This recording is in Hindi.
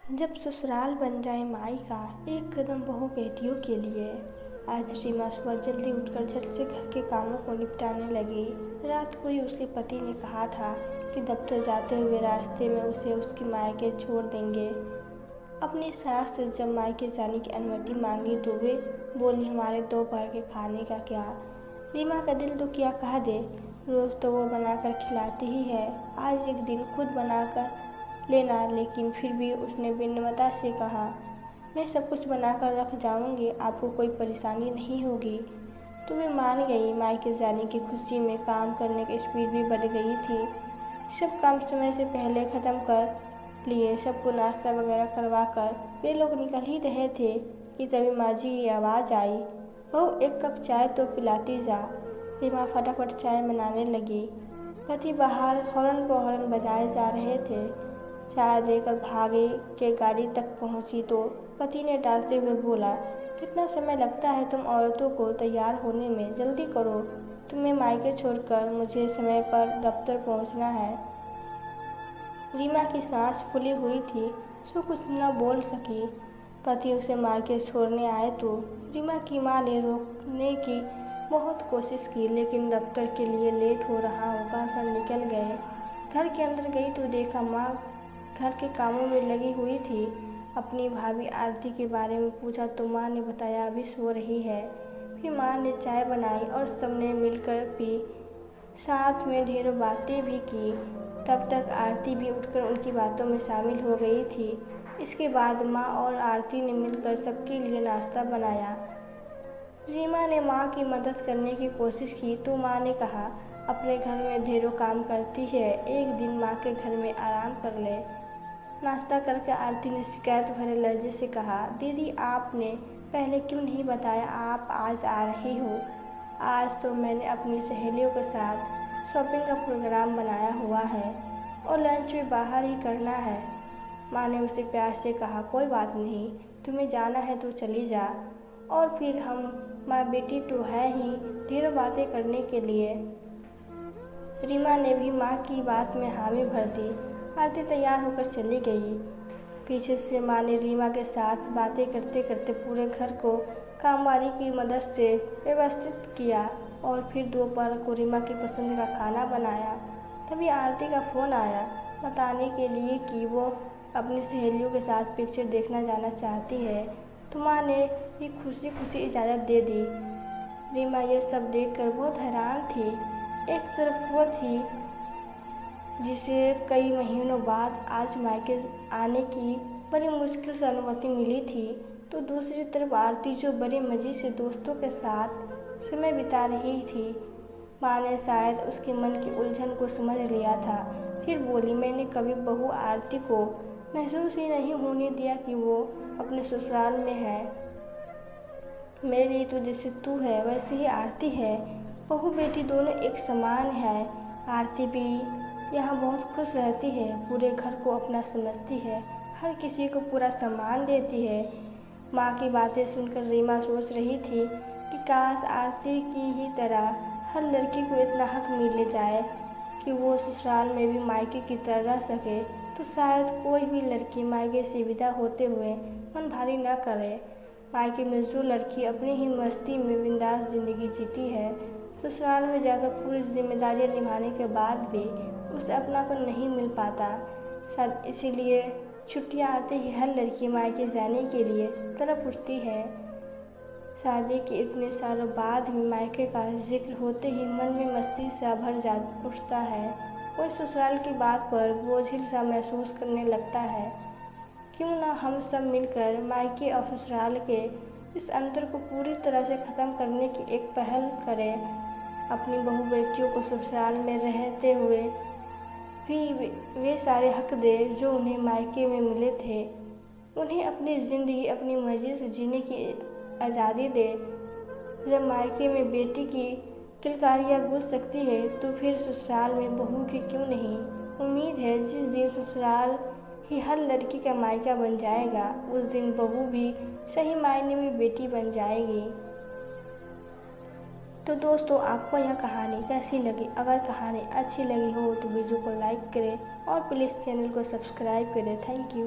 जब ससुराल बन जाए माई का एक कदम बहू बेटियों के लिए। आज रीमा सुबह जल्दी उठकर झट से घर के कामों को निपटाने लगी। रात को ही उसके पति ने कहा था कि दफ्तर जाते हुए रास्ते में उसे उसकी मायके छोड़ देंगे। अपनी सास से जब मायके जाने की अनुमति मांगी तो वे बोली, हमारे दोपहर के खाने का क्या। रीमा का दिल तो क्या कह दे, रोज़ तो वो बनाकर खिलाती ही है, आज एक दिन खुद बनाकर लेना। लेकिन फिर भी उसने विनम्रता से कहा, मैं सब कुछ बनाकर रख जाऊंगी, आपको कोई परेशानी नहीं होगी। तो वे मान गई। मायके जाने की खुशी में काम करने की स्पीड भी बढ़ गई थी। सब काम समय से पहले ख़त्म कर लिए। सबको नाश्ता वगैरह करवा कर वे लोग निकल ही रहे थे कि तभी माँ जी की आवाज़ आई, बहू एक कप चाय तो पिलाती जा। रीमा फटाफट चाय बनाने लगी। पति बाहर हॉर्न पर हॉर्न बजाए जा रहे थे। चाय देकर भागे के गाड़ी तक पहुंची तो पति ने डांटते हुए बोला, कितना समय लगता है तुम औरतों को तैयार होने में, जल्दी करो, तुम्हें मायके छोड़कर मुझे समय पर दफ्तर पहुंचना है। रीमा की सांस फूली हुई थी, सो कुछ न बोल सकी। पति उसे मायके छोड़ने आए तो रीमा की माँ ने रोकने की बहुत कोशिश की, लेकिन दफ्तर के लिए लेट हो रहा हो कहकर निकल गए। घर के अंदर गई तो देखा माँ घर के कामों में लगी हुई थी। अपनी भाभी आरती के बारे में पूछा तो माँ ने बताया अभी सो रही है। फिर माँ ने चाय बनाई और सबने मिलकर पी, साथ में ढेरों बातें भी की। तब तक आरती भी उठकर उनकी बातों में शामिल हो गई थी। इसके बाद माँ और आरती ने मिलकर सबके लिए नाश्ता बनाया। रीमा ने माँ की मदद करने की कोशिश की तो माँ ने कहा, अपने घर में ढेरों काम करती है, एक दिन माँ के घर में आराम कर ले। नाश्ता करके आरती ने शिकायत भरे लहजे से कहा, दीदी आपने पहले क्यों नहीं बताया आप आज आ रही हो। आज तो मैंने अपनी सहेलियों के साथ शॉपिंग का प्रोग्राम बनाया हुआ है और लंच भी बाहर ही करना है। माँ ने उसे प्यार से कहा, कोई बात नहीं, तुम्हें जाना है तो चली जा, और फिर हम माँ बेटी तो है ही, ढेरों बातें करने के लिए। रीमा ने भी माँ की बात में हामी भर दी। आरती तैयार होकर चली गई। पीछे से माँ ने रीमा के साथ बातें करते करते पूरे घर को कामवाली की मदद से व्यवस्थित किया और फिर दोपहर को रीमा की पसंद का खाना बनाया। तभी आरती का फ़ोन आया बताने के लिए कि वो अपनी सहेलियों के साथ पिक्चर देखना जाना चाहती है, तो माँ ने भी खुशी खुशी इजाज़त दे दी। रीमा ये सब देखकर बहुत हैरान थी। एक तरफ वो थी जिसे कई महीनों बाद आज मायके आने की बड़ी मुश्किल से अनुमति मिली थी, तो दूसरी तरफ आरती जो बड़े मज़े से दोस्तों के साथ समय बिता रही थी। माँ ने शायद उसके मन की उलझन को समझ लिया था। फिर बोली, मैंने कभी बहू आरती को महसूस ही नहीं होने दिया कि वो अपने ससुराल में है। मेरे लिए तो जैसे तू है वैसे ही आरती है, बहू बेटी दोनों एक समान है। आरती भी यहाँ बहुत खुश रहती है, पूरे घर को अपना समझती है, हर किसी को पूरा सम्मान देती है। माँ की बातें सुनकर रीमा सोच रही थी कि काश आरती की ही तरह हर लड़की को इतना हक मिल जाए कि वो ससुराल में भी मायके की तरह रह सके, तो शायद कोई भी लड़की मायके से विदा होते हुए मन भारी न करे। मायके में जो लड़की अपनी ही मस्ती में बिंदास जिंदगी जीती है, ससुराल में जाकर पूरी जिम्मेदारियां निभाने के बाद भी उसे अपनापन नहीं मिल पाता। शायद इसीलिए छुट्टियां आते ही हर लड़की मायके जाने के लिए तड़प उठती है। शादी के इतने सालों बाद भी मायके का जिक्र होते ही मन में मस्ती सा भर जा उठता है। कोई ससुराल की बात पर बोझिल सा महसूस करने लगता है। क्यों ना हम सब मिलकर मायके और ससुराल के इस अंतर को पूरी तरह से ख़त्म करने की एक पहल करें। अपनी बहू बेटियों को ससुराल में रहते हुए भी वे सारे हक दे जो उन्हें मायके में मिले थे। उन्हें अपनी ज़िंदगी अपनी मर्जी से जीने की आज़ादी दे। जब मायके में बेटी की किलकारियाँ गूंज सकती है तो फिर ससुराल में बहू की क्यों नहीं। उम्मीद है जिस दिन ससुराल ही हर लड़की का मायका बन जाएगा, उस दिन बहू भी सही मायने में बेटी बन जाएगी। तो दोस्तों, आपको यह कहानी कैसी लगी? अगर कहानी अच्छी लगी हो तो वीडियो को लाइक करें और प्लीज़ चैनल को सब्सक्राइब करें। Thank you.